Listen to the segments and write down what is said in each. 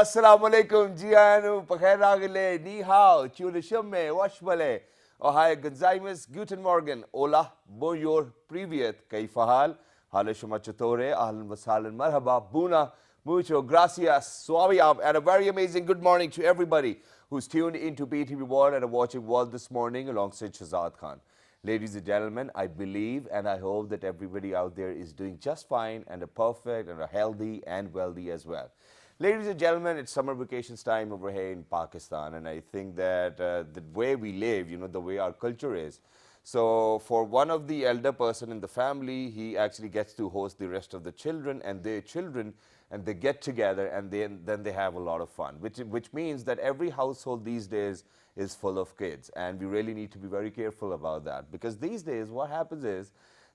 Assalamu alaikum, Jianu, Pakhairagile, Ni Hao, Chulishame, Washmale, Ohio Gonzaimus, Guten Morgen, Ola, Bonjour, Privyet, Kaifahal, Halishumachatore, Ahlan Wasalan, Marhaba, Buna, Mucho, Gracias, Swabiab, and a very amazing good morning to everybody who's tuned into BTV World and are watching World this morning alongside Shahzad Khan. Ladies and gentlemen, I believe and I hope that everybody out there is doing just fine and are perfect and are healthy and wealthy as well. Ladies and gentlemen, it's summer vacations time over here in Pakistan, and I think that the way we live, the way our culture is. So for one of the elder person in the family, he actually gets to host the rest of the children and their children, and they get together and then they have a lot of fun, which means that every household these days is full of kids, and we really need to be very careful about that, because these days what happens is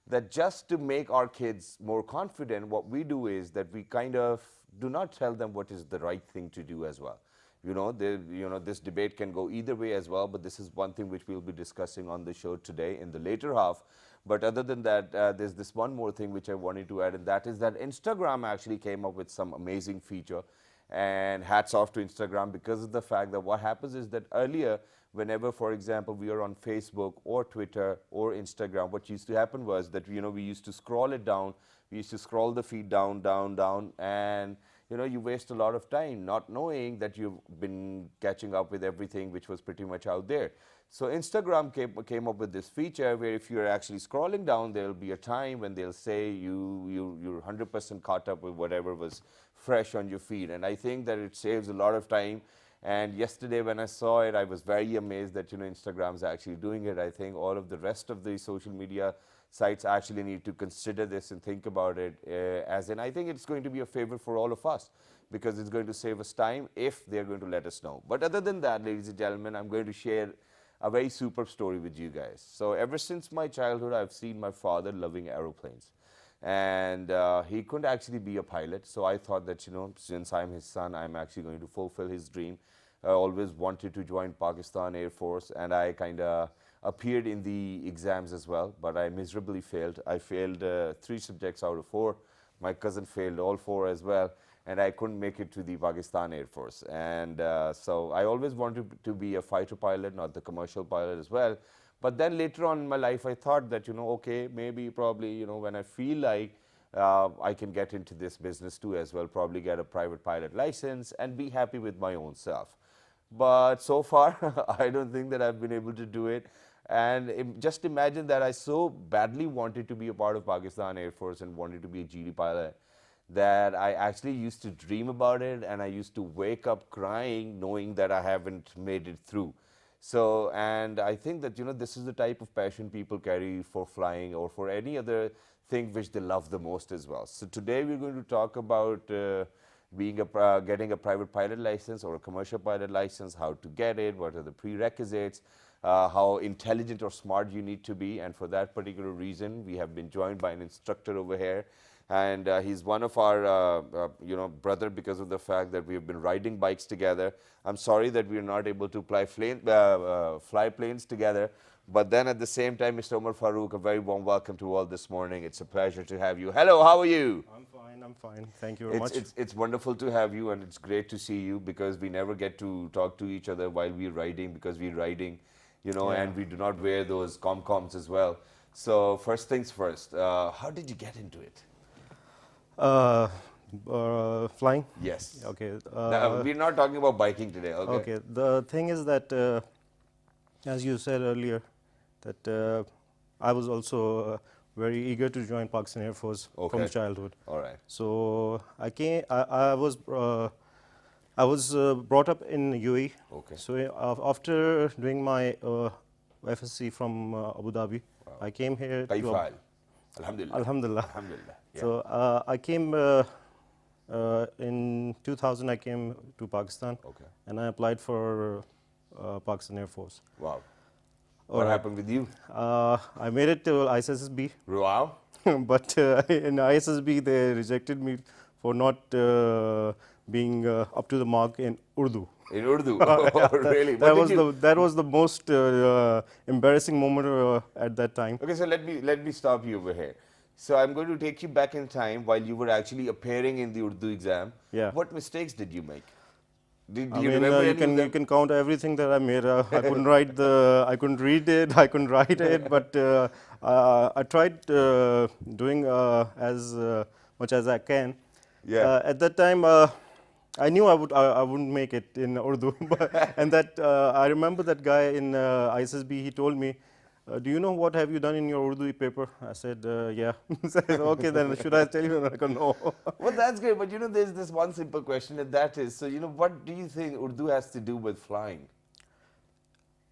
that just to make our kids more confident, what we do is that we kind of do not tell them what is the right thing to do as well. This debate can go either way as well, but this is one thing which we'll be discussing on the show today in the later half. But other than that, there's this one more thing which I wanted to add, and that is that Instagram actually came up with some amazing feature, and hats off to Instagram, because of the fact that what happens is that earlier, whenever, for example, we are on Facebook or Twitter or Instagram, what used to happen was that, we used to scroll it down, we used to scroll the feed down, and, you waste a lot of time not knowing that you've been catching up with everything which was pretty much out there. So Instagram came up with this feature where if you're actually scrolling down, there'll be a time when they'll say you're 100% caught up with whatever was fresh on your feed. And I think that it saves a lot of time. And yesterday when I saw it, I was very amazed that, Instagram's actually doing it. I think all of the rest of the social media sites actually need to consider this and think about it, I think it's going to be a favor for all of us, because it's going to save us time if they're going to let us know. But other than that, ladies and gentlemen, I'm going to share a very superb story with you guys. So ever since my childhood, I've seen my father loving aeroplanes. And he couldn't actually be a pilot, so I thought that, since I'm his son, I'm actually going to fulfill his dream. I always wanted to join Pakistan Air Force, and I kind of appeared in the exams as well, but I miserably failed. I failed 3 subjects out of 4. My cousin failed all 4 as well, and I couldn't make it to the Pakistan Air Force. And so I always wanted to be a fighter pilot, not the commercial pilot as well. But then later on in my life, I thought that, okay, maybe probably, when I feel like I can get into this business too as well, probably get a private pilot license and be happy with my own self. But so far, I don't think that I've been able to do it. And just imagine that I so badly wanted to be a part of Pakistan Air Force and wanted to be a GD pilot that I actually used to dream about it, and I used to wake up crying knowing that I haven't made it through. So, and I think that, this is the type of passion people carry for flying or for any other thing which they love the most as well. So today we're going to talk about getting a private pilot license or a commercial pilot license, how to get it, what are the prerequisites, how intelligent or smart you need to be. And for that particular reason, we have been joined by an instructor over here. And he's one of our, brother, because of the fact that we have been riding bikes together. I'm sorry that we are not able to fly planes together. But then at the same time, Mr. Omar Farooq, a very warm welcome to all this morning. It's a pleasure to have you. Hello, how are you? I'm fine. Thank you very much. It's wonderful to have you, and it's great to see you, because we never get to talk to each other while we're riding, because we're riding, and we do not wear those com-coms as well. So first things first, how did you get into it? Flying? Yes. Okay. We're not talking about biking today. Okay. The thing is that, as you said earlier, that I was also very eager to join Pakistan Air Force from childhood. All right. So I came. I was brought up in UAE. Okay. So after doing my FSC from Abu Dhabi, I came here. Alhamdulillah. Alhamdulillah. Alhamdulillah. Yeah. So I came in 2000. I came to Pakistan, and I applied for Pakistan Air Force. Wow. What happened with you? I made it to ISSB. Wow. But in ISSB, they rejected me for not being up to the mark in Urdu. In Urdu? Really? That was the most embarrassing moment at that time. Okay, so let me stop you over here. So I'm going to take you back in time while you were actually appearing in the Urdu exam. Yeah. What mistakes did you make? Do I you mean, remember any you of can them? count everything that I made. I I couldn't read it, I couldn't write it, but I tried doing as much as I can. Yeah. At that time, I knew I wouldn't make it in Urdu, and that I remember that guy in ISSB. He told me, "Do you know what have you done in your Urdu paper?" I said, "Yeah." He said, "Okay, then should I tell you?" And I go, "No." Well, that's great, but there's this one simple question, and that is, so, what do you think Urdu has to do with flying?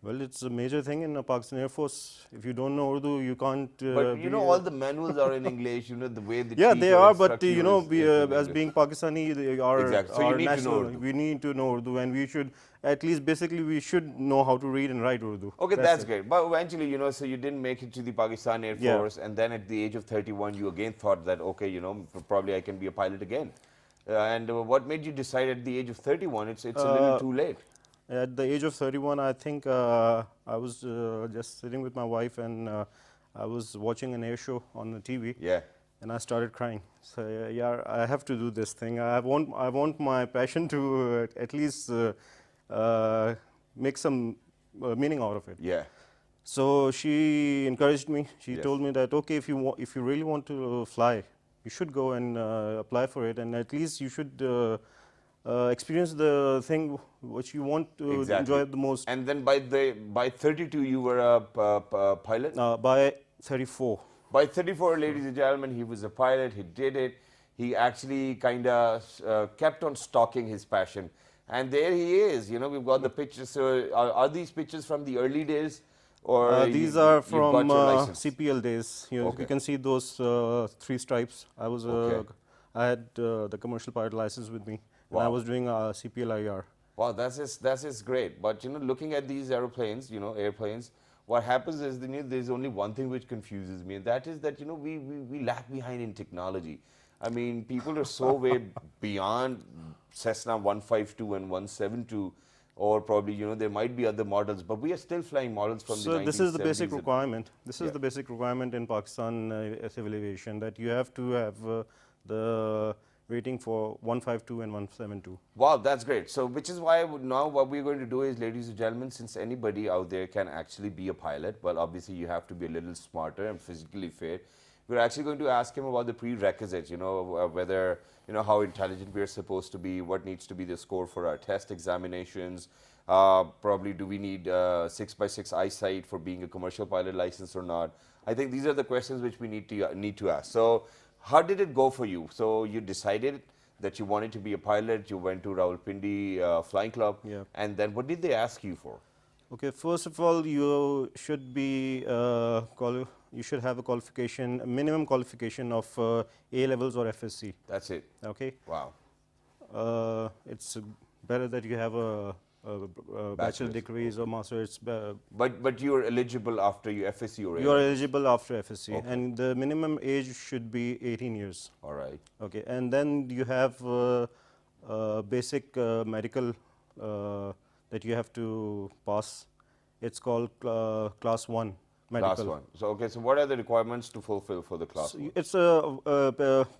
Well, it's a major thing in the Pakistan Air Force. If you don't know Urdu, you can't But, be. all the manuals are in English, the way they Yeah, teach they or are, but instruct you is in as English. being Pakistani, Exactly. So you our need to know national, Urdu. we need to know Urdu, and we should at least basically we should know how to read and write Urdu. Okay, That's that's it. great. But eventually, so you didn't make it to the Pakistan Air Yeah. Force, and then at the age of 31, you again thought that, okay, probably I can be a pilot again. And what made you decide at the age of 31? It's a little Uh, too late. At the age of 31, I think I was just sitting with my wife, and I was watching an air show on the TV. Yeah. And I started crying. So yeah, I have to do this thing. I want my passion to at least make some meaning out of it. Yeah. So she encouraged me. She Yes. told me that, okay, if you really want to fly, you should go and apply for it, and at least you should experience the thing which you want to Exactly. enjoy the most. And then by 32, you were a pilot? By 34. By 34, ladies and gentlemen, he was a pilot. He did it. He actually kind of kept on stalking his passion. And there he is. We've got the pictures. So are these pictures from the early days? Or These are you've got from your license? CPL days. Okay. You can see those three stripes. Okay. I had the commercial pilot license with me, and I Wow. was doing CPL IR. Wow, that's great. But looking at these airplanes, airplanes, what happens is there's only one thing which confuses me, and that is that we lag behind in technology. I mean, people are so way beyond Cessna 152 and 172, or probably there might be other models, but we are still flying models from the 1970s. So this is the basic and- requirement. This is Yeah. the basic requirement in Pakistan civil aviation, that you have to have the rating for 152 and 172. Wow, that's great. So, which is why now what we're going to do is, ladies and gentlemen, since anybody out there can actually be a pilot, well, obviously you have to be a little smarter and physically fit. We're actually going to ask him about the prerequisites, whether, how intelligent we're supposed to be, what needs to be the score for our test examinations, probably do we need 6x6 eyesight for being a commercial pilot license or not. I think these are the questions which we need to ask. So, how did it go for you? So you decided that you wanted to be a pilot, you went to Rawalpindi Flying Club, Yeah. and then what did they ask you for? Okay, first of all, you should be you should have a qualification, a minimum qualification of A levels or FSC. That's it. Okay, Wow. it's better that you have a bachelor Bachelor's, degrees or master's. But you're eligible after your FSC or You are A-levels. eligible after FSC, Okay. and the minimum age should be 18 years. All right. Okay, and then you have basic medical that you have to pass. It's called class 1 medical. Class 1. So, okay, so what are the requirements to fulfill for the class 1? It's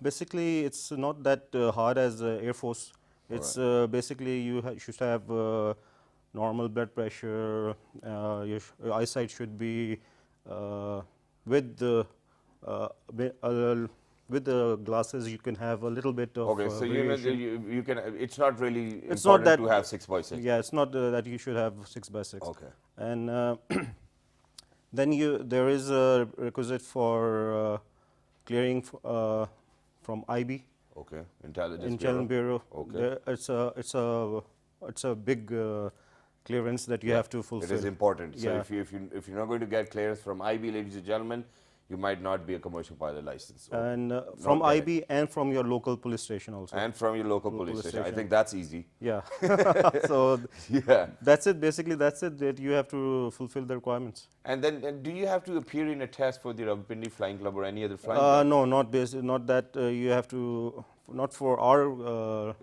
basically it's not that hard as Air Force. It's basically you should have normal blood pressure. Your eyesight should be with the with the glasses. You can have a little bit of Okay, so variation. you can, it's not really It's not important that to have 6x6. Yeah, it's not that you should have 6x6. Okay. And then there is a requisite for clearing from IB, Okay, Intelligence Intelligence Bureau. Okay. It's a big clearance that you have to fulfill. It is important. So Yeah. if you're not going to get clearance from IB, ladies and gentlemen, you might not be a commercial pilot license. And from get it. IB and from your local police station also. And from your local police station. I station. think that's easy. Yeah. So Yeah. that's it. Basically, that's it. That you have to fulfill the requirements. And then do you have to appear in a test for the Rawalpindi Flying Club or any other flying club? No, not that you have to. Not for our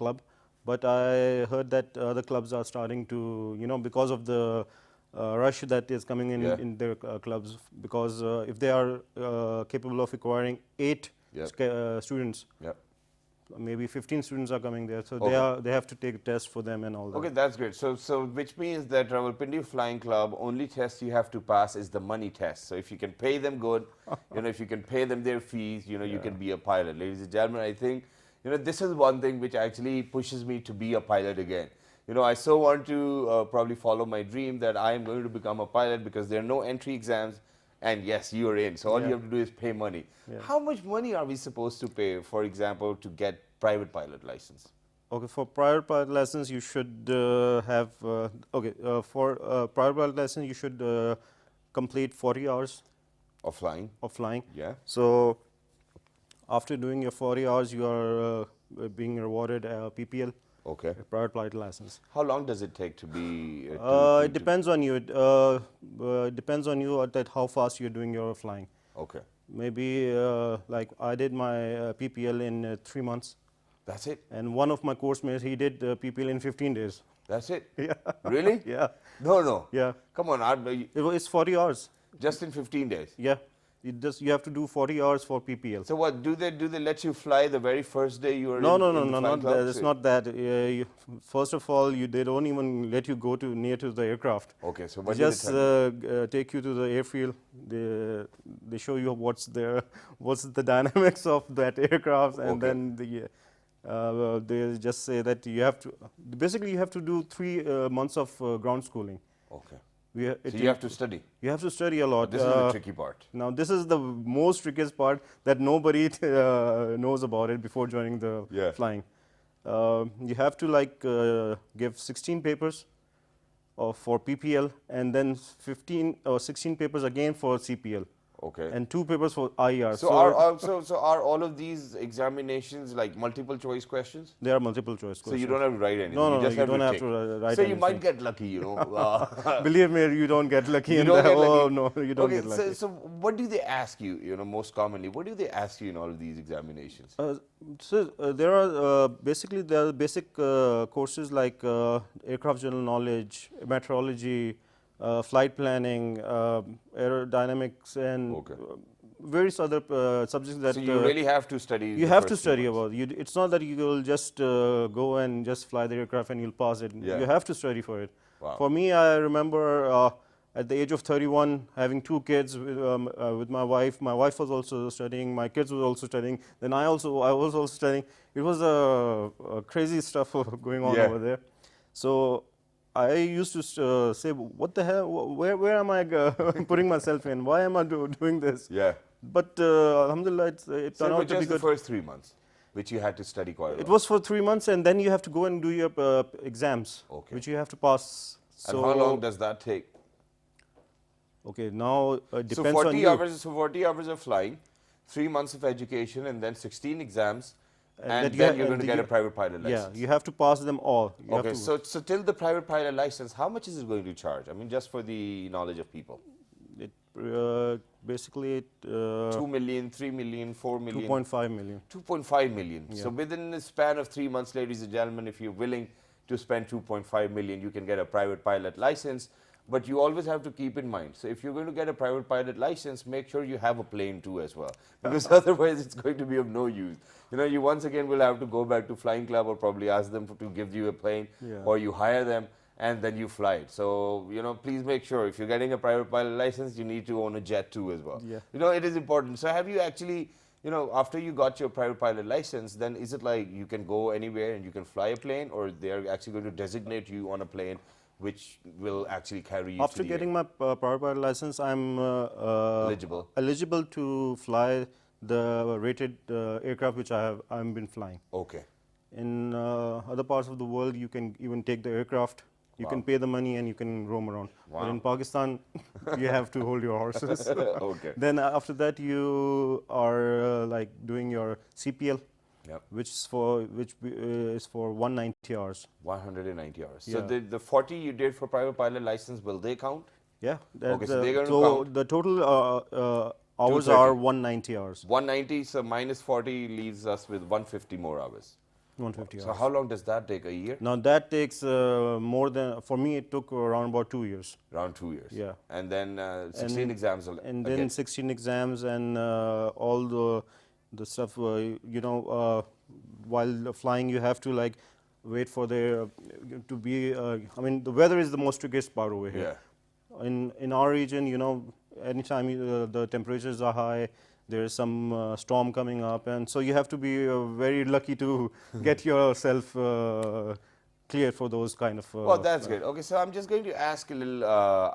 club, but I heard that other clubs are starting to, because of the rush that is coming in their clubs, because if they are capable of acquiring 8 Yep. students, Yeah. maybe 15 students are coming there, so Okay. they have to take a test for them and all that. Okay, that's great. So which means that Rawalpindi Flying Club, only test you have to pass is the money test. So if you can pay them good, if you can pay them their fees, you can be a pilot. Ladies and gentlemen, I think, this is one thing which actually pushes me to be a pilot again. I so want to probably follow my dream that I am going to become a pilot because there are no entry exams, and yes, you are in. So all you have to do is pay money. How much money are we supposed to pay, for example, to get private pilot license? Okay, for private pilot license, you should have, for private pilot license, you should complete 40 hours Of flying? of flying. Yeah. So after doing your 40 hours, you are being rewarded a PPL, Okay. a private pilot license. How long does it take to be? It depends on you. It depends on you at how fast you're doing your flying. Okay. Maybe like I did my PPL in 3 months. That's it? And one of my course mates, he did PPL in 15 days. That's it? Yeah. Really? Yeah. No. Yeah. Come on, It's 40 hours. just in 15 days. Yeah. You have to do 40 hours for PPL. So what, do they let you fly the very first day you are No, in the not flying club? that. It's not that. First of all, they don't even let you go near to the aircraft. Okay, so They what did just they tell you? take you to the airfield. They show you what's the dynamics of that aircraft, and Okay. then they just say that you have to. Basically, you have to do 3 months of ground schooling. Okay. It So you have to study. You have to study a lot. This is the tricky part. Now, this is the most trickiest part that nobody knows about it before joining the flying. You have to give 16 papers for PPL, and then 15 or 16 papers again for CPL. Okay. And 2 papers for IR. So are all of these examinations like multiple choice questions? They are multiple choice questions. So you don't have to write anything. No, you just you don't have take. to write So you anything. might get lucky, Believe me, you don't get lucky. You in don't that. get lucky. Oh no, you don't get lucky. So what do they ask you? Most commonly, what do they ask you in all of these examinations? There are basic courses like aircraft general knowledge, meteorology, flight planning, aerodynamics, and various other subjects that. So you really have to study. You have to study about. It's not that you will just go and just fly the aircraft and you'll pass it. Yeah. You have to study for it. Wow. For me, I remember at the age of 31, having 2 kids with my wife. My wife was also studying. My kids were also studying. Then I was also studying. It was a crazy stuff going on over there. So I used to say, what the hell? Where am I putting myself in? Why am I doing this? Yeah. But alhamdulillah, it turned out to be just good. the first 3 months, which you had to study quite a lot. It was for 3 months, and then you have to go and do your exams, which you have to pass. And how long does that take? Okay, now it depends so 40 on you. hours. So 40 hours of flying, 3 months of education, and then 16 exams, and then you're going to get a private pilot license. Yeah, you have to pass them all. Okay, so till the private pilot license, how much is it going to charge? I mean, just for the knowledge of people. It basically 2 million, 3 million, 4 million. 2.5 million. 2.5 million. So within the span of 3 months, ladies and gentlemen, if you're willing to spend 2.5 million, you can get a private pilot license. But you always have to keep in mind. So if you're going to get a private pilot license, make sure you have a plane too as well. Because otherwise it's going to be of no use. You once again will have to go back to flying club or probably ask them to give you a plane, or you hire them and then you fly it. So, please make sure if you're getting a private pilot license, you need to own a jet too as well. It is important. So have you actually, after you got your private pilot license, then is it like you can go anywhere and you can fly a plane, or they're actually going to designate you on a plane which will actually carry you After to the getting my private pilot license, I'm eligible to fly the rated aircraft which I've been flying. Okay. In other parts of the world, you can even take the aircraft, you can pay the money, and you can roam around. But in Pakistan, you have to hold your horses. Okay. Then after that, you are doing your CPL, which is for 190 hours. 190 hours. So the 40 you did for private pilot license, will they count? Yeah. Okay, so they're going to count. The total hours are 190 hours. 190, so minus 40 leaves us with 150 more hours. 150 hours. So how long does that take? A year? Now that takes more than, for me it took around about 2 years. Around 2 years. Yeah. And then 16 exams. And then 16 exams and all the stuff, while flying you have to like wait for the to be. I mean, the weather is the most trickiest part over here. In our region, you know, anytime the temperatures are high, there is some storm coming up, and so you have to be very lucky to get yourself cleared for those kind of. Well, that's good. Okay, so I'm just going to ask a little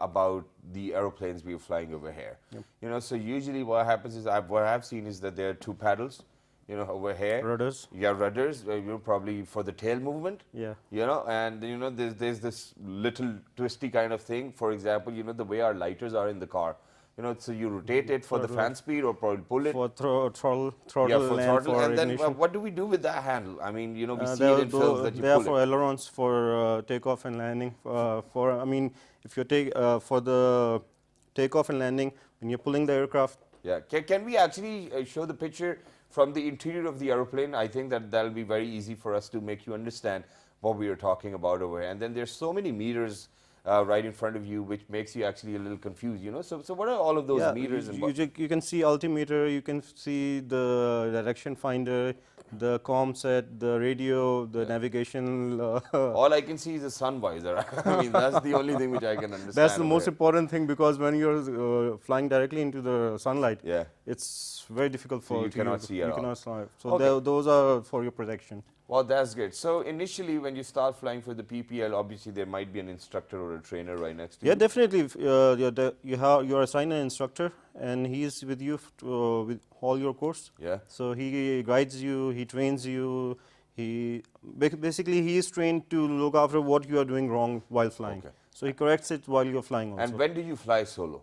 about the aeroplanes we're flying over here. You know, so usually what happens is what I've seen is that there are two paddles, you know, over here. Rudders. Yeah, rudders. You know, probably for the tail movement. Yeah. You know, and you know, there's this little twisty kind of thing. For example, you know, the way our lighters are in the car. You know, so you rotate it for the fan speed or probably pull it. For throttle Yeah, for and throttle. for And then ignition. what do we do with that handle? I mean, you know, we see it in films that you they are pull for it. ailerons for takeoff and landing. I mean, if you take for the takeoff and landing, when you're pulling the aircraft. Yeah, can we actually show the picture from the interior of the aeroplane? I think that'll be very easy for us to make you understand what we are talking about over here. And then there's so many meters right in front of you, which makes you actually a little confused, you know. So what are all of those meters? You can see altimeter, you can see the direction finder, the comm set, the radio, the navigation. All I can see is a sun visor. I mean, that's the only thing which I can understand. That's the most important thing, because when you're flying directly into the sunlight, yeah, it's very difficult for you cannot see at all. cannot see. So Okay. those are for your protection. Well, that's good. So initially, when you start flying for the PPL, obviously there might be an instructor or a trainer right next to you. Yeah, definitely. If, you're assigned an instructor, and he is with you with all your course. Yeah. So he guides you, he trains you. Basically he is trained to look after what you are doing wrong while flying. Okay. So he corrects it while you're flying also. And when did you fly solo?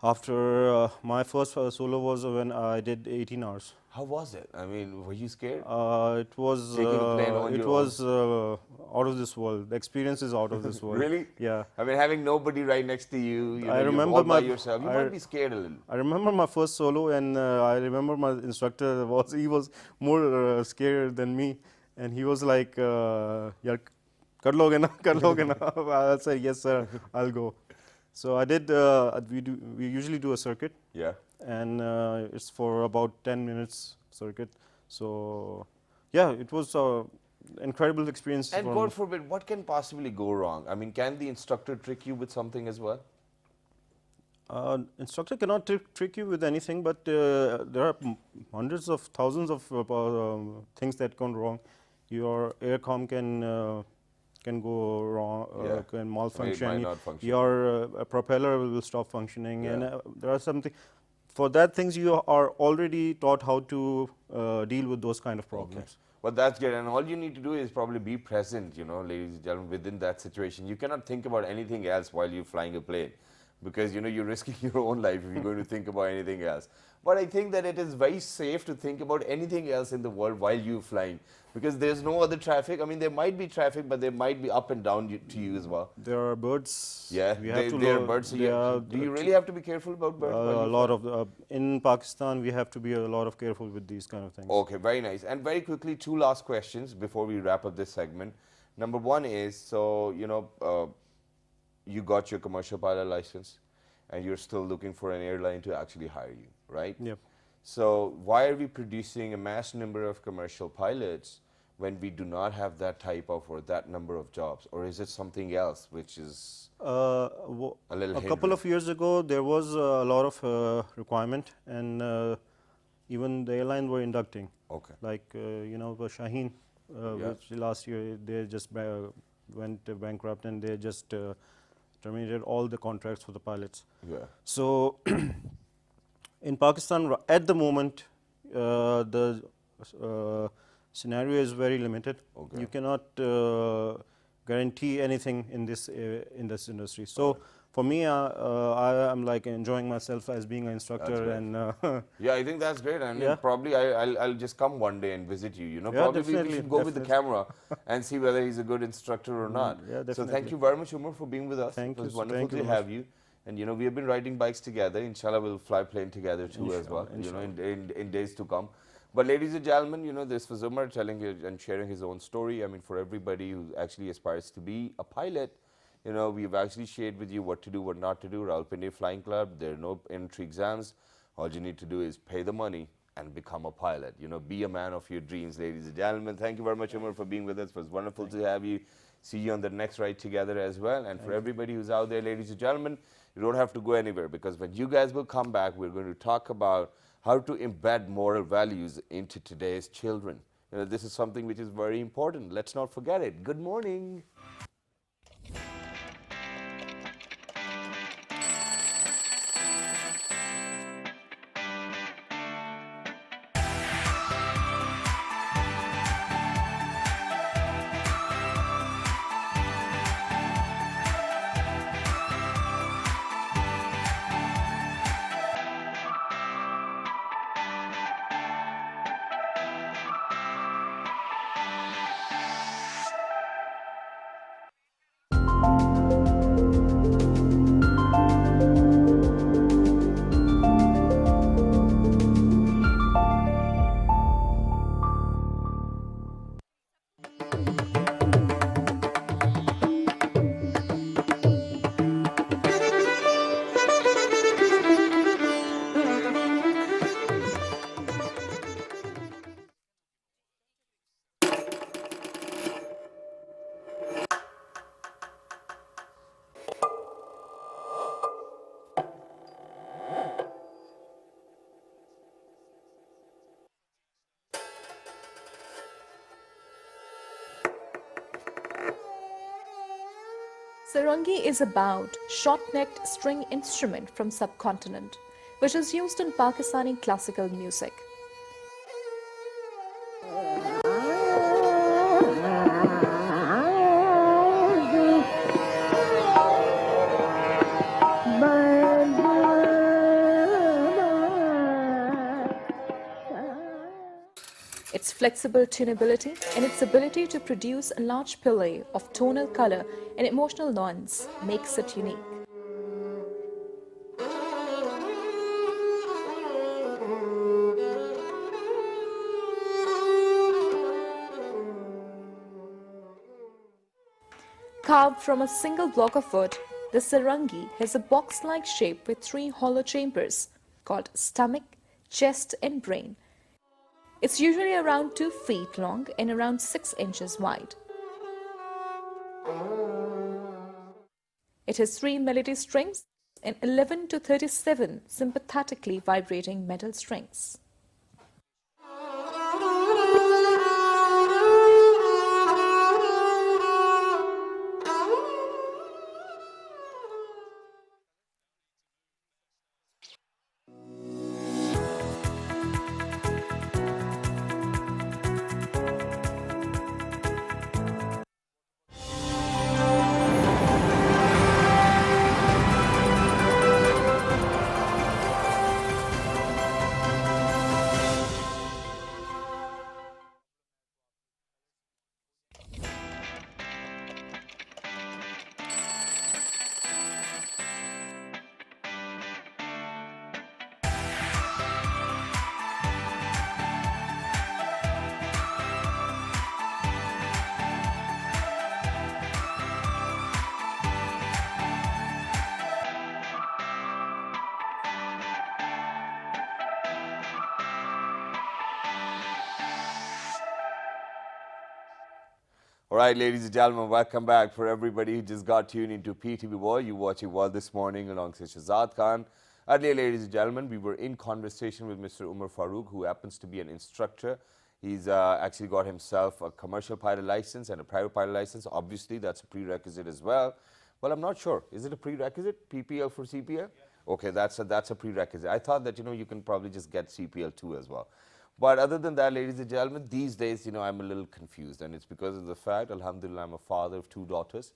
After my first solo was when I did 18 hours. How was it? I mean, were you scared? It was Taking a plane on your out of this world. The experience is out of this world. Really? Yeah. I mean, having nobody right next to you, you know, I you're remember all by my- yourself, you I- might be scared a little. I remember my first solo, and I remember my instructor was more scared than me, and he was like, "Yaar, kar loge na, kar loge na." I'll say, "Yes, sir, I'll go." So I did. We usually do a circuit, Yeah. and it's for about 10 minutes circuit. So yeah, it was an incredible experience. And for God me. forbid, what can possibly go wrong? I mean, can the instructor trick you with something as well? Instructor cannot trick you with anything, but there are hundreds of thousands of things that go wrong. Your aircom can go wrong, Yeah. can malfunction. Might not function. Your propeller will stop functioning, Yeah. and there are something. For that things you are already taught how to deal with those kind of problems. Well, that's good. And all you need to do is probably be present, you know, ladies and gentlemen, within that situation. You cannot think about anything else while you're flying a plane, because, you know, you're risking your own life if you're going to think about anything else. But I think that it is very safe to think about anything else in the world while you're flying, because there's no other traffic. I mean, there might be traffic, but there might be up and down to you as well. There are birds. Yeah, we have to there are lo- birds. So there are do you really have to be careful about birds? while a you lot fly? of in Pakistan we have to be a lot of careful with these kind of things. Okay, very nice. And very quickly, two last questions before we wrap up this segment. Number one is, so, you know, you got your commercial pilot license and you're still looking for an airline to actually hire you, right? Yep. So why are we producing a mass number of commercial pilots when we do not have that type of or that number of jobs? Or is it something else which is a little A couple of years ago, there was a lot of requirement, and even the airline were inducting. Okay. Like you know, the Shaheen, which last year they just went bankrupt, and they just terminated all the contracts for the pilots. Yeah. So in Pakistan, at the moment, the scenario is very limited. Okay. You cannot guarantee anything in this industry. So for me, I am like enjoying myself as being an instructor, great. and Yeah, I think that's great. And Yeah. probably I'll just come one day and visit you. You know, Yeah, probably we definitely, should go with the definitely. camera and see whether he's a good instructor or not. yeah, So thank definitely. you very much, Umar, for being with us. Thank it was you, wonderful thank you to very have you. And you know, we have been riding bikes together. Inshallah, we'll fly plane together too as well. You know, in days to come. But ladies and gentlemen, you know, this was Umar telling you and sharing his own story. I mean, for everybody who actually aspires to be a pilot, you know, we've actually shared with you what to do, what not to do. Rawalpindi Flying Club, there are no entry exams. All you need to do is pay the money and become a pilot. You know, be a man of your dreams, ladies and gentlemen. Thank you very much, Umar, for being with us. It was wonderful to have you. See you on the next ride together as well. And for everybody who's out there, ladies and gentlemen, you don't have to go anywhere, because when you guys will come back, we're going to talk about how to embed moral values into today's children. You know, this is something which is very important. Let's not forget it. Good morning. Sarangi is a bowed, short-necked string instrument from subcontinent, which is used in Pakistani classical music. Its flexible tunability and its ability to produce a large play of tonal color and emotional nuance makes it unique. Carved from a single block of wood, the sarangi has a box-like shape with 3 hollow chambers called stomach, chest and brain. It's usually around 2 feet long and around 6 inches wide. It has 3 melody strings and 11 to 37 sympathetically vibrating metal strings. All right, ladies and gentlemen, welcome back. For everybody who just got tuned into PTV World, you watching World this morning alongside Shahzad Khan. Earlier, ladies and gentlemen, we were in conversation with Mr. Umar Farooq, who happens to be an instructor. He's actually got himself a commercial pilot license and a private pilot license. Obviously, that's a prerequisite as well. Well, I'm not sure. Is it a prerequisite, PPL for CPL? Yeah. Okay, that's a prerequisite. I thought that, you can probably just get CPL too as well. But other than that, ladies and gentlemen, these days, I'm a little confused. And it's because of the fact, alhamdulillah, I'm a father of 2 daughters.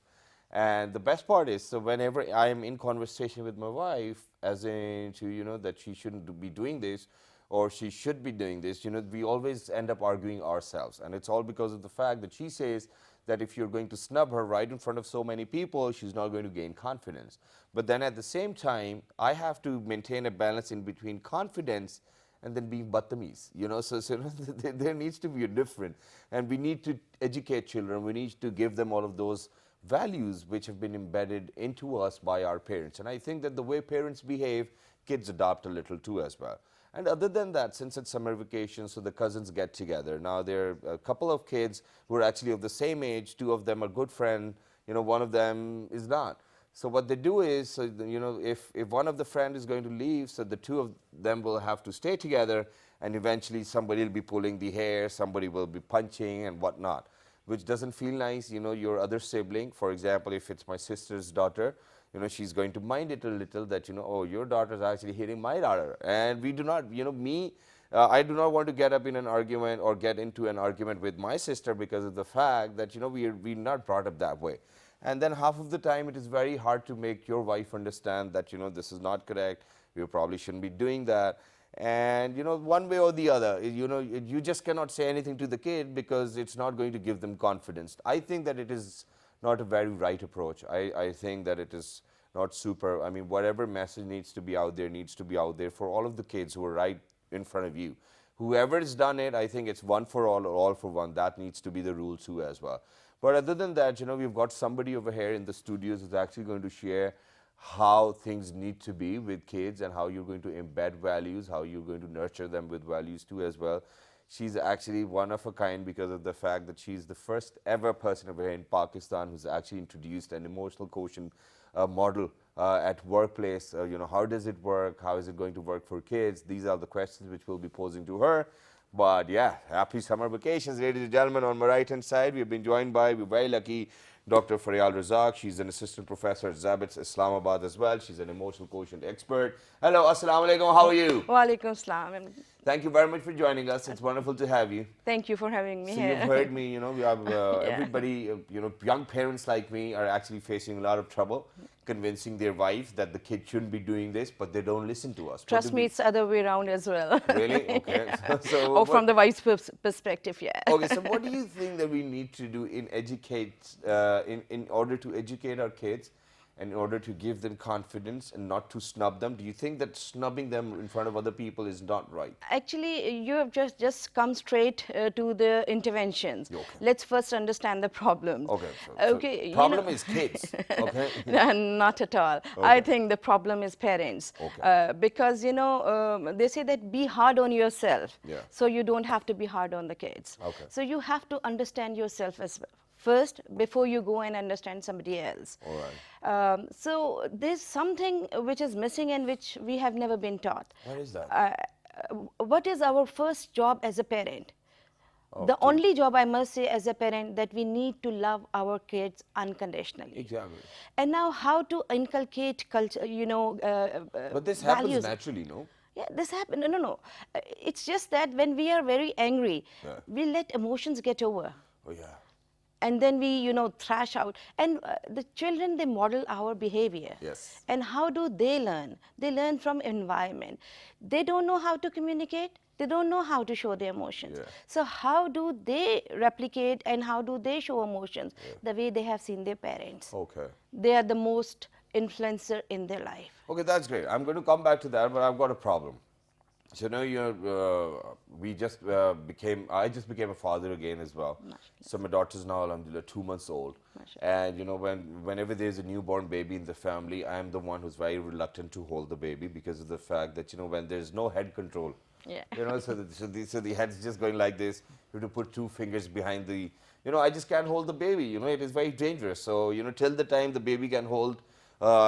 And the best part is, so whenever I am in conversation with my wife, as in to, that she shouldn't be doing this, or she should be doing this, we always end up arguing ourselves. And it's all because of the fact that she says that if you're going to snub her right in front of so many people, she's not going to gain confidence. But then at the same time, I have to maintain a balance in between confidence and then being Batamiz, so there needs to be a difference. And we need to educate children, we need to give them all of those values which have been embedded into us by our parents. And I think that the way parents behave, kids adopt a little too as well. And other than that, since it's summer vacation, so the cousins get together. Now there are a couple of kids who are actually of the same age. Two of them are good friends. One of them is not. So what they do is, so if one of the friend is going to leave, so the two of them will have to stay together, and eventually somebody will be pulling the hair, somebody will be punching and whatnot, which doesn't feel nice. Your other sibling, for example, if it's my sister's daughter, she's going to mind it a little that, oh, your daughter is actually hitting my daughter. And we do not, I do not want to get up in an argument or get into an argument with my sister because of the fact that, we're not brought up that way. And then half of the time it is very hard to make your wife understand that, this is not correct, you probably shouldn't be doing that. And, one way or the other, you just cannot say anything to the kid because it's not going to give them confidence. I think that it is not a very right approach. I think that it is not super. I mean, whatever message needs to be out there for all of the kids who are right in front of you. Whoever has done it, I think it's one for all or all for one. That needs to be the rule too as well. But other than that, we've got somebody over here in the studios who's actually going to share how things need to be with kids and how you're going to embed values, how you're going to nurture them with values too as well. She's actually one of a kind because of the fact that she's the first ever person over here in Pakistan who's actually introduced an emotional quotient model at workplace. How does it work? How is it going to work for kids? These are the questions which we'll be posing to her. But yeah, happy summer vacations, ladies and gentlemen. On my right hand side, we've been joined by, we're very lucky, Dr. Faryal Razak. She's an assistant professor at Zabits, Islamabad as well. She's an emotional quotient expert. Hello, assalamu alaikum, how are you? Wa alaikum salam. Thank you very much for joining us. It's wonderful to have you. Thank you for having me So here. you've heard me, we have everybody, young parents like me are actually facing a lot of trouble convincing their wife that the kid shouldn't be doing this, but they don't listen to us. Trust me, it's the other way around as well. Really? Okay. So or from the wife's perspective, yeah. Okay, so what do you think that we need to do in in order to educate our kids, in order to give them confidence and not to snub them? Do you think that snubbing them in front of other people is not right? Actually, you have just come straight to the interventions. Okay. Let's first understand the problems. Okay. Okay. So problem is kids. Okay. Not at all. I think the problem is parents. Okay. Because, they say that be hard on yourself. Yeah. So you don't have to be hard on the kids. Okay. So you have to understand yourself as well first before you go and understand somebody else. All right. So there's something which is missing and which we have never been taught. What is that? What is our first job as a parent? The only job, I must say, as a parent, that we need to love our kids unconditionally. Exactly. And now how to inculcate culture, But this values. happens naturally, no? Yeah, this happens. No. It's just that when we are very angry, we let emotions get over. Oh, yeah. And then we, thrash out. And the children, they model our behavior. Yes. And how do they learn? They learn from environment. They don't know how to communicate. They don't know how to show their emotions. Yeah. So how do they replicate and how do they show emotions? The way they have seen their parents. Okay. They are the most influencer in their life. Okay, that's great. I'm going to come back to that, but I've got a problem. So now I just became a father again as well. So my daughter's now, alhamdulillah, 2 months old. And whenever there's a newborn baby in the family, I'm the one who's very reluctant to hold the baby because of the fact that, when there's no head control, so the head's just going like this, you have to put 2 fingers behind the, I just can't hold the baby, it is very dangerous. So, till the time the baby can hold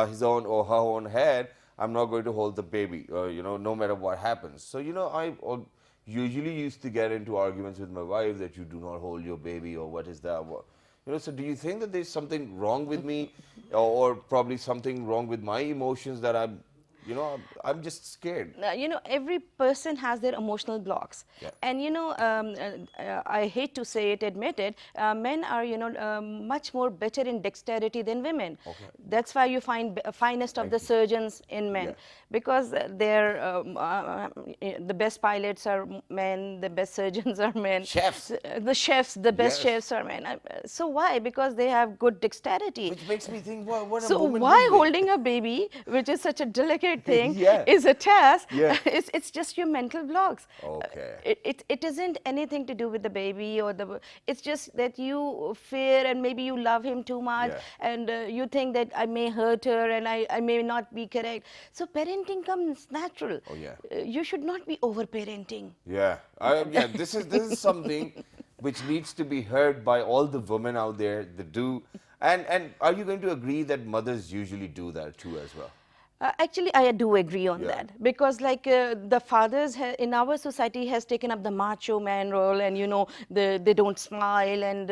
his own or her own head, I'm not going to hold the baby, no matter what happens. So, I usually used to get into arguments with my wife that you do not hold your baby or what is that? So do you think that there's something wrong with me or probably something wrong with my emotions that I'm just scared? Every person has their emotional blocks. Yeah. And, I hate to say it, admit it, men are, much more better in dexterity than women. Okay. That's why you find finest of the surgeons in men. Yeah. Because they're, the best pilots are men, the best surgeons are men. Chefs. The chefs, the best Yes. chefs are men. So why? Because they have good dexterity. Which makes me think, what a So woman why would be. holding a baby, which is such a delicate stupid thing Yeah. is a test. Yeah. It's just your mental blocks. Okay. It isn't anything to do with the baby or the. It's just that you fear and maybe you love him too much, Yeah. and you think that I may hurt her and I may not be correct. So parenting comes natural. Oh, yeah. You should not be over parenting. Yeah, yeah. This is something which needs to be heard by all the women out there that do. And are you going to agree that mothers usually do that too as well? Actually, I do agree on Yeah. that, because like the fathers in our society has taken up the macho man role, and they don't smile, and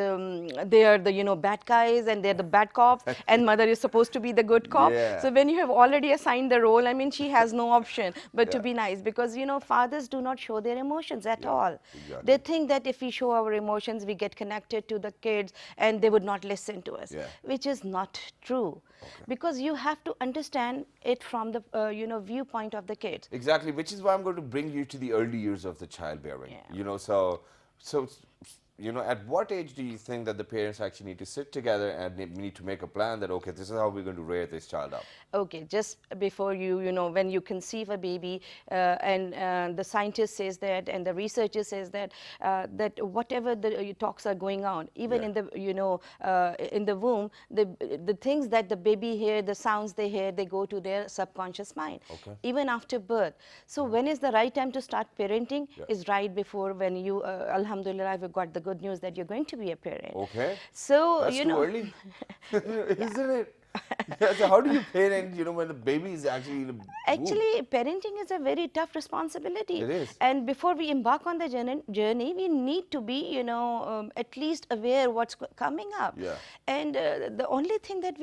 they are the bad guys and they're the bad cops, and mother is supposed to be the good cop. Yeah. So when you have already assigned the role, I mean, she has no option but to Yeah. be nice, because fathers do not show their emotions at Yeah, all. exactly. They think that if we show our emotions, we get connected to the kids and they would not listen to us, Yeah. which is not true. Because you have to understand it from the viewpoint of the kids. Exactly, which is why I'm going to bring you to the early years of the childbearing. Yeah. So at what age do you think that the parents actually need to sit together and we need to make a plan that, okay, this is how we're going to rear this child up? Okay, just before when you conceive a baby, and the scientist says that, and the researcher says that whatever the talks are going on, even Yeah. in the in the womb, the things that the baby hear, the sounds they hear, they go to their subconscious mind. Okay. Even after birth. So when is the right time to start parenting? Yeah. Is right before when you, Alhamdulillah, we've got the good news that you're going to be a parent. Okay. So That's too early, isn't it? Yeah, so how do you parent, when the baby is actually in the womb? Actually, parenting is a very tough responsibility. It is. And before we embark on the journey, we need to be, at least aware what's coming up. Yeah. And the only thing that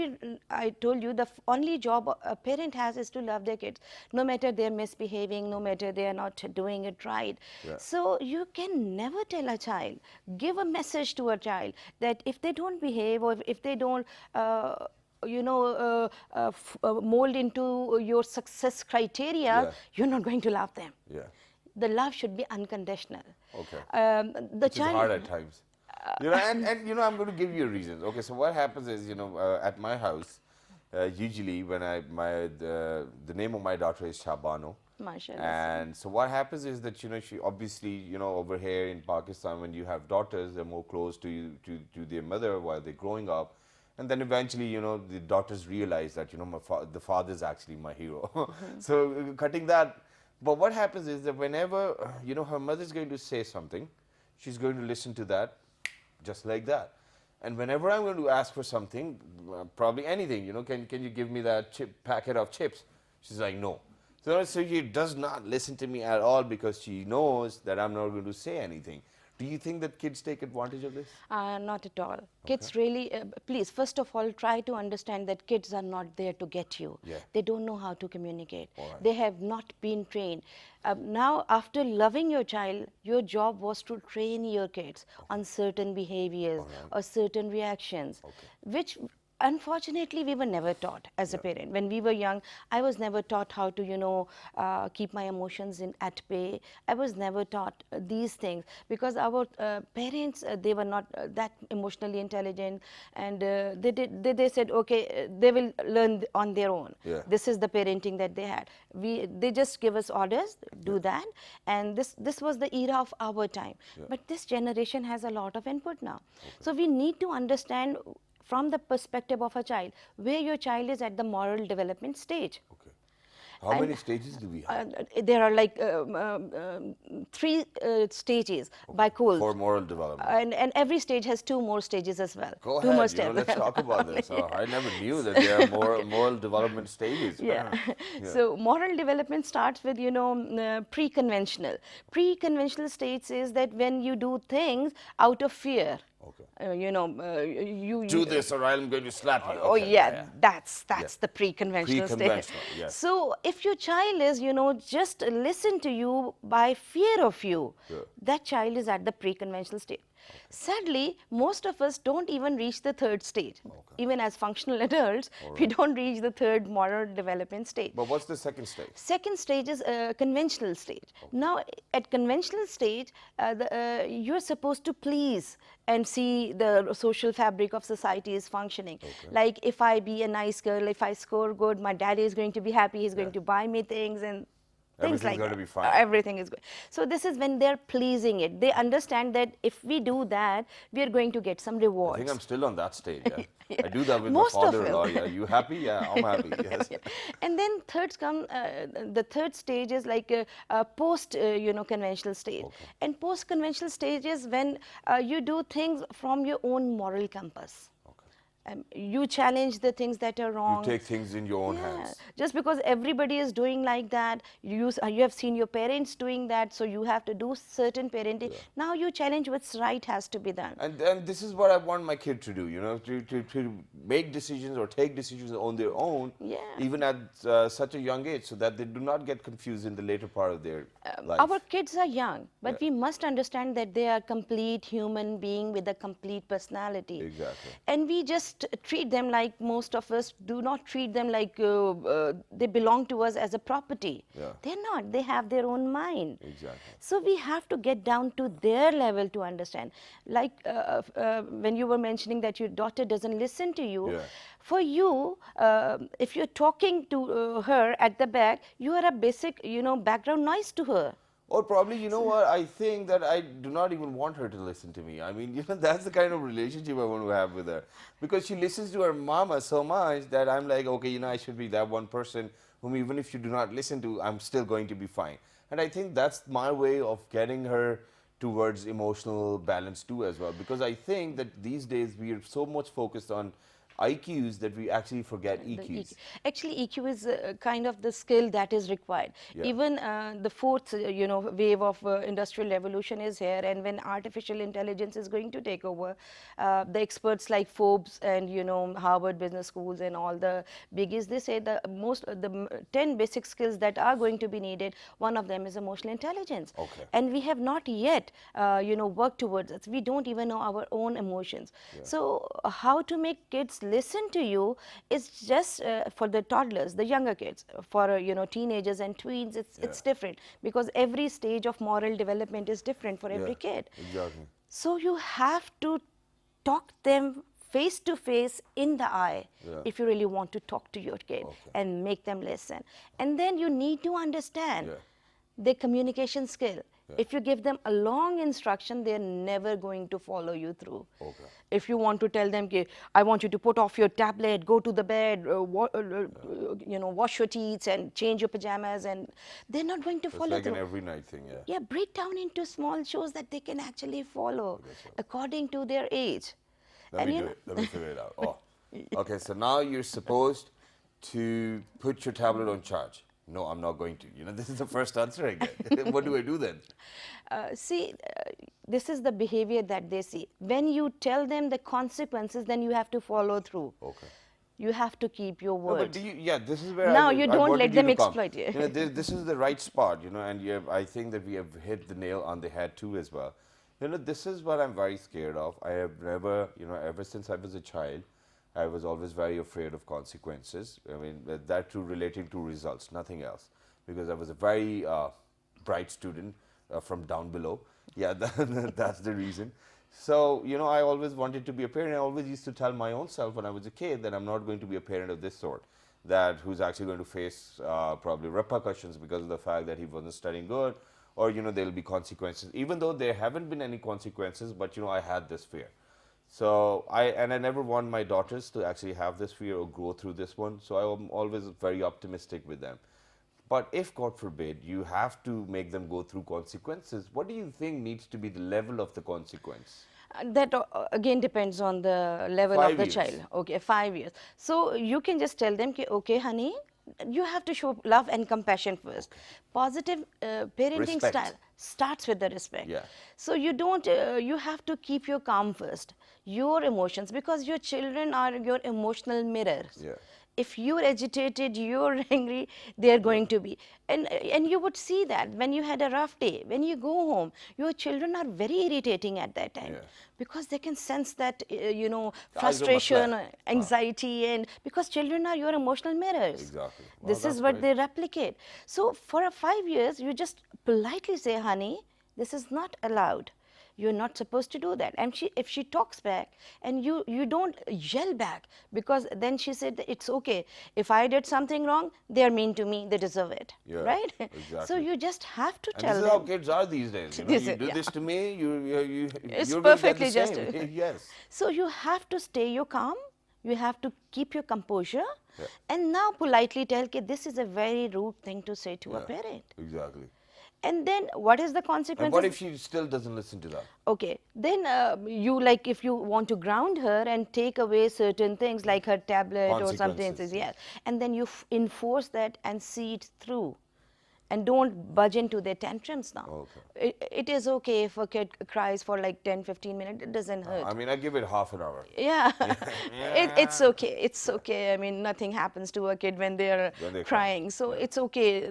I told you, the only job a parent has is to love their kids, no matter they're misbehaving, no matter they are not doing it right. Yeah. So you can never tell a child, give a message to a child that if they don't behave, or if they don't mold into your success criteria, Yeah. you're not going to love them. Yeah. The love should be unconditional. Okay. The Which child. is hard at times. And I'm going to give you reasons. Okay, so what happens is, at my house, usually when the name of my daughter is Shabano. Mashallah. And so what happens is that, she obviously, over here in Pakistan, when you have daughters, they're more close to their mother while they're growing up. And then eventually, the daughters realize that, the father is actually my hero. So cutting that. But what happens is that whenever, her mother's going to say something, she's going to listen to that just like that. And whenever I'm going to ask for something, probably anything, can you give me that packet of chips? She's like, no. So she does not listen to me at all because she knows that I'm not going to say anything. Do you think that kids take advantage of this? Not at all. Kids really, please, first of all, try to understand that kids are not there to get you. Yeah. They don't know how to communicate. All right. They have not been trained. Now, after loving your child, your job was to train your kids on certain behaviors or certain reactions, which unfortunately we were never taught as a parent. When we were young, I was never taught how to keep my emotions at bay. I was never taught these things because our parents, they were not that emotionally intelligent, and they said, okay, they will learn on their own. Yeah. This is the parenting that they had. They just give us orders, do that, and this was the era of our time. But this generation has a lot of input now. So we need to understand from the perspective of a child, where your child is at the moral development stage. Okay. How many stages do we have? There are like 3 stages by Coles. For moral development. And every stage has 2 more stages as well. Go 2 ahead, more steps. let's talk about this. I never knew that there are moral development stages. Yeah. So moral development starts with, pre-conventional. Pre-conventional states is that when you do things out of fear. Okay. You Do this or I'm going to slap you. Oh Okay, yeah, that's the pre-conventional stage. Pre-conventional, yes. So if your child is, just listen to you by fear of you, that child is at the pre-conventional state. Sadly, most of us don't even reach the third stage. Even as functional adults, we don't reach the third moral development stage. But what's the second stage? Second stage is a conventional stage. Now, at conventional stage, you're supposed to please and see the social fabric of society is functioning. Like, if I be a nice girl, if I score good, my daddy is going to be happy, he's going to buy me things and things Everything's like going that. to be fine. Everything is good. So this is when they're pleasing it. They understand that if we do that, we are going to get some rewards. I think I'm still on that stage. Yeah. I do that with Most my of father-in-law. us. Yeah. You happy? Yeah, I'm happy. Yes. And then the third stage is like a post, conventional stage. And post conventional stage is when you do things from your own moral compass. You challenge the things that are wrong. You take things in your own hands. Just because everybody is doing like that, you have seen your parents doing that, so you have to do certain parenting. Now you challenge what's right has to be done. And this is what I want my kid to do, to make decisions or take decisions on their own, even at such a young age, so that they do not get confused in the later part of their life. Our kids are young, but we must understand that they are complete human being with a complete personality. Exactly. And we just treat them like most of us do not treat them like they belong to us as a property. They're not. They have their own mind. Exactly. So we have to get down to their level to understand. Like when you were mentioning that your daughter doesn't listen to you, for you, if you're talking to her at the back, you are a basic, background noise to her. Or probably, you know what, I think that I do not even want her to listen to me. I mean, that's the kind of relationship I want to have with her. Because she listens to her mama so much that I'm like, okay, I should be that one person whom even if you do not listen to, I'm still going to be fine. And I think that's my way of getting her towards emotional balance too as well. Because I think that these days we are so much focused on IQs that we actually forget EQs. Actually, EQ is kind of the skill that is required. Even the fourth, wave of industrial revolution is here, and when artificial intelligence is going to take over, the experts like Forbes and Harvard Business Schools and all the biggies, they say the 10 basic skills that are going to be needed. One of them is emotional intelligence, and we have not yet, worked towards it. We don't even know our own emotions. So, how to make kids listen to you is just for the toddlers, the younger kids. For teenagers and tweens, it's different, because every stage of moral development is different for every kid. Exactly. So you have to talk them face to face in the eye if you really want to talk to your kid and make them listen. And then you need to understand their communication skill. If you give them a long instruction, they're never going to follow you through. If you want to tell them, I want you to put off your tablet, go to the bed, wash your teeth and change your pajamas, and they're not going to follow It's like through. an every night thing, Yeah, break down into small shows that they can actually follow according to their age. Let me do it. Let me figure it out. Oh. Okay, so now you're supposed to put your tablet on charge. No, I'm not going to. This is the first answer I get. What do I do then? This is the behavior that they see. When you tell them the consequences, then you have to follow through. You have to keep your No, words. but this is where Now I you I don't wanted let you them to come. exploit you. This is the right spot, and I think that we have hit the nail on the head too as well. This is what I'm very scared of. I have never, ever since I was a child, I was always very afraid of consequences. I mean, that too relating to results, nothing else. Because I was a very bright student from down below. Yeah, that's the reason. So, I always wanted to be a parent. I always used to tell my own self when I was a kid that I'm not going to be a parent of this sort, who's actually going to face probably repercussions because of the fact that he wasn't studying good, or, there'll be consequences. Even though there haven't been any consequences, but, I had this fear. So, I never want my daughters to actually have this fear or go through this one. So, I'm always very optimistic with them. But if, God forbid, you have to make them go through consequences, what do you think needs to be the level of the consequence? That again depends on the level 5 of the years. child. Okay, 5 years. So you can just tell them, okay, honey, you have to show love and compassion first. Positive parenting Respect. style starts with the respect. Yeah. So you don't, you have to keep your calm first, your emotions, because your children are your emotional mirrors. Yeah. If you're agitated, you're angry, they're going to be. And you would see that when you had a rough day, when you go home, your children are very irritating at that time. Yeah. Because they can sense that, Guys, frustration, masla hai. anxiety, and because children are your emotional mirrors. Exactly. Wow, This that's is what great. they replicate. So for 5 years, you just politely say, honey, this is not allowed. You're not supposed to do that. And if she talks back and you don't yell back, because then she said that it's okay. If I did something wrong, they're mean to me, they deserve it. Yeah, Right? exactly. So you just have to And tell this is how them. kids are these days. You know, This you is- do yeah. this to me, It's you're going to get perfectly the just. same. Yes. So you have to stay your calm. You have to keep your composure. Yeah. And now politely tell that this is a very rude thing to say to a Yeah, parent. exactly. And then what is the And consequences? what if she still doesn't listen to that? Okay, then if you want to ground her and take away certain things like her tablet or something, Consequences. yes, and then you enforce that and see it through. And don't budge into their tantrums now. Okay. It is okay if a kid cries for like 10, 15 minutes, it doesn't hurt. I mean, I give it half an hour. Yeah, it's okay. It's okay. I mean, nothing happens to a kid when they're When they cry. crying. So it's okay.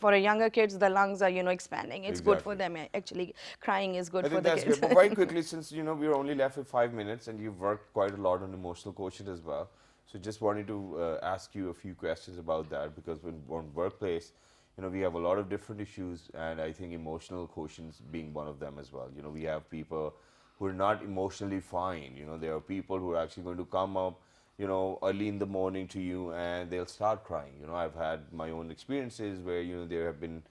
For a younger kids, the lungs are expanding. It's good for Exactly. them. Actually, crying is good I for think the that's kids. great. But very quickly, since we're only left with 5 minutes, and you've worked quite a lot on emotional quotient as well, so just wanted to ask you a few questions about that, because on workplace, we have a lot of different issues, and I think emotional quotients being one of them as well. We have people who are not emotionally fine. There are people who are actually going to come up, early in the morning to you, and they'll start crying. I've had my own experiences where there have been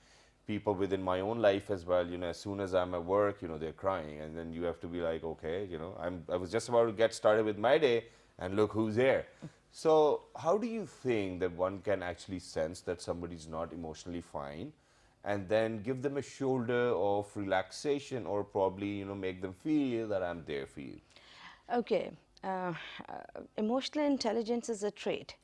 people within my own life as well. As soon as I'm at work, they're crying, and then you have to be like, okay, I was just about to get started with my day, and look who's here. So how do you think that one can actually sense that somebody's not emotionally fine, and then give them a shoulder of relaxation, or probably make them feel that I'm there for you? Okay. Emotional intelligence is a trait,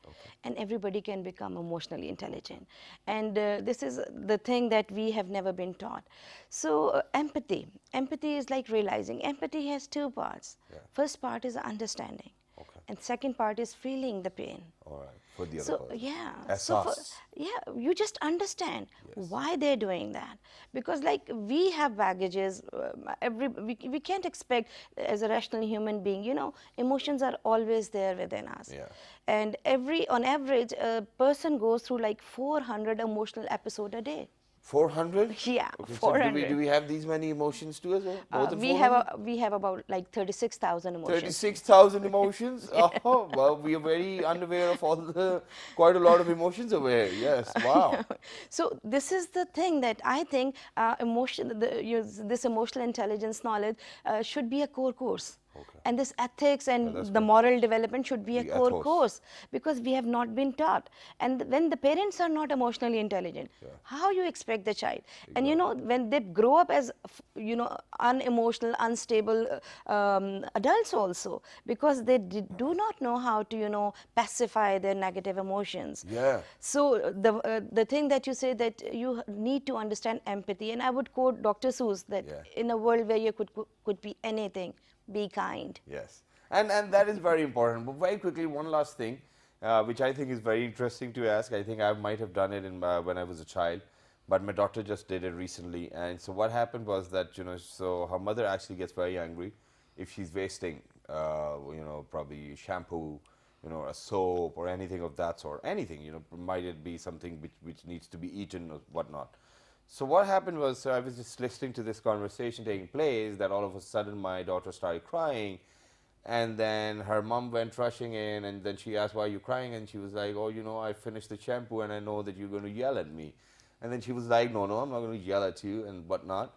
and everybody can become emotionally intelligent. And this is the thing that we have never been taught. So empathy. Empathy is like realizing. Empathy has two parts. Yeah. First part is understanding. Okay. And second part is feeling the pain. All right, for the other So person. yeah, Assess. you just understand Yes. why they're doing that, because like we have baggages. We can't expect as a rational human being. Emotions are always there within us. Yeah. And on average, a person goes through like 400 emotional episodes a day. 400? Yeah, Okay, so 400. do we have these many emotions too as well? More than 400? We have about like 36,000 emotions. 36,000 emotions? Oh, well, we are very unaware of quite a lot of emotions over here. Yes, wow. So this is the thing that I think this emotional intelligence knowledge should be a core course. Okay. And this ethics and that's the good. moral development should be a The core ethos. course, because we have not been taught. And when the parents are not emotionally intelligent, how you expect the child? And when they grow up as unemotional, unstable adults also, because they do not know how to pacify their negative emotions. Yeah. So the thing that you say, that you need to understand empathy, and I would quote Dr. Seuss that Yeah. in a world where you could be anything, be kind. Yes, and that is very important. But very quickly, one last thing, which I think is very interesting to ask. I think I might have done it when I was a child, but my daughter just did it recently. And so what happened was that so her mother actually gets very angry if she's wasting, probably shampoo, a soap or anything of that sort. Anything, might it be something which needs to be eaten or whatnot. So what happened was, I was just listening to this conversation taking place, that all of a sudden my daughter started crying, and then her mom went rushing in, and then she asked, why are you crying? And she was like, oh, I finished the shampoo and I know that you're going to yell at me. And then she was like, no, I'm not going to yell at you and whatnot.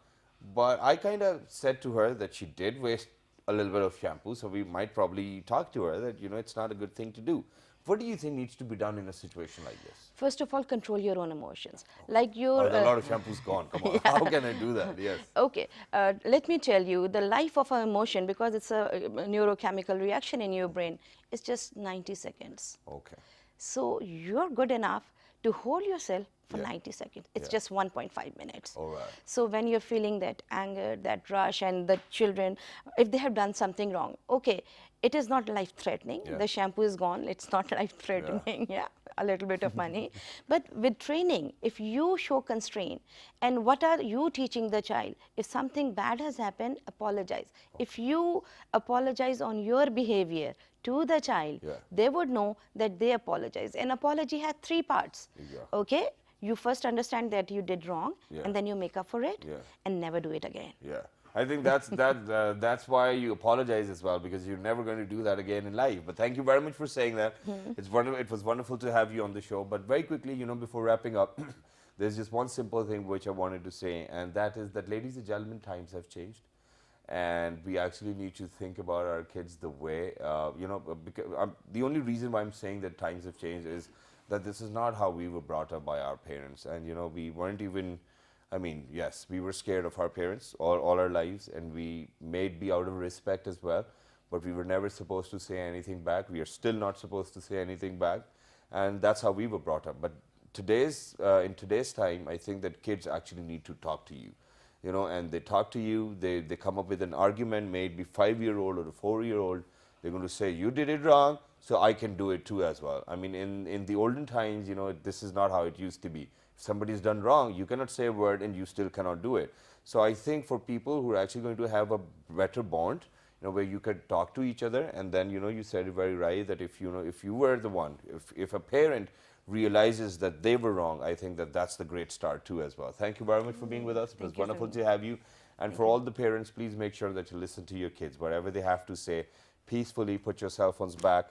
But I kind of said to her that she did waste a little bit of shampoo, so we might probably talk to her that, it's not a good thing to do. What do you think needs to be done in a situation like this? First of all, control your own emotions. Like your A lot of shampoo's gone. Come on, how can I do that? Yes. Okay, let me tell you, the life of an emotion, because it's a neurochemical reaction in your brain, is just 90 seconds. Okay. So you're good enough to hold yourself for Yeah. 90 seconds. It's Yeah. just 1.5 minutes. All right. So when you're feeling that anger, that rush, and the children, if they have done something wrong, okay, it is not life-threatening. Yeah. The shampoo is gone. It's not life-threatening. Yeah, a little bit of money. But with training, if you show constraint, and what are you teaching the child? If something bad has happened, apologize. If you apologize on your behavior to the child, Yeah. they would know that they apologize. An apology has 3 parts. Yeah. Okay? You first understand that you did wrong, Yeah. and then you make up for it, Yeah. and never do it again. Yeah, I think that's why you apologize as well, because you're never going to do that again in life. But thank you very much for saying that. It was wonderful to have you on the show. But very quickly, before wrapping up, there's just one simple thing which I wanted to say, and that is that, ladies and gentlemen, times have changed. And we actually need to think about our kids the way, because the only reason why I'm saying that times have changed is that this is not how we were brought up by our parents. And, we weren't even, yes, we were scared of our parents all our lives, and we may be out of respect as well, but we were never supposed to say anything back. We are still not supposed to say anything back. And that's how we were brought up. But in today's time, I think that kids actually need to talk to you. And they talk to you, they come up with an argument, maybe 5-year-old or a 4-year-old, they're going to say, you did it wrong, so I can do it too as well. In the olden times, this is not how it used to be. If somebody's done wrong, you cannot say a word and you still cannot do it. So I think for people who are actually going to have a better bond, where you could talk to each other, and then, you said it very right, that if you were the one, if a parent realizes that they were wrong, I think that that's the great start too as well. Thank you very much for being with us. It was wonderful to have you. And for all the parents, please make sure that you listen to your kids. Whatever they have to say, peacefully put your cell phones back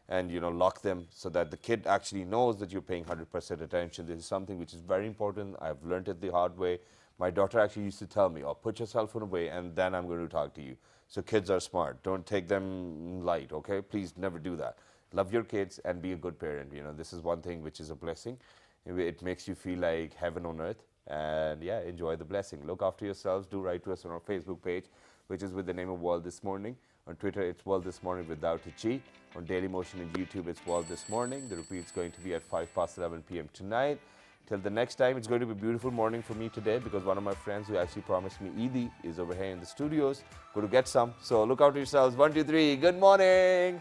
and lock them, so that the kid actually knows that you're paying 100% attention. This is something which is very important. I've learned it the hard way. My daughter actually used to tell me, oh, put your cell phone away and then I'm going to talk to you. So kids are smart. Don't take them light, okay? Please never do that. Love your kids and be a good parent. This is one thing which is a blessing. It makes you feel like heaven on earth. And yeah, enjoy the blessing. Look after yourselves. Do write to us on our Facebook page, which is with the name of World This Morning. On Twitter, it's World This Morning without a G. On Daily Motion and YouTube, it's World This Morning. The repeat's going to be at 11 p.m. tonight. Till the next time, it's going to be a beautiful morning for me today, because one of my friends who actually promised me Eidi is over here in the studios. Going to get some. So look out for yourselves. 1, 2, 3. Good morning.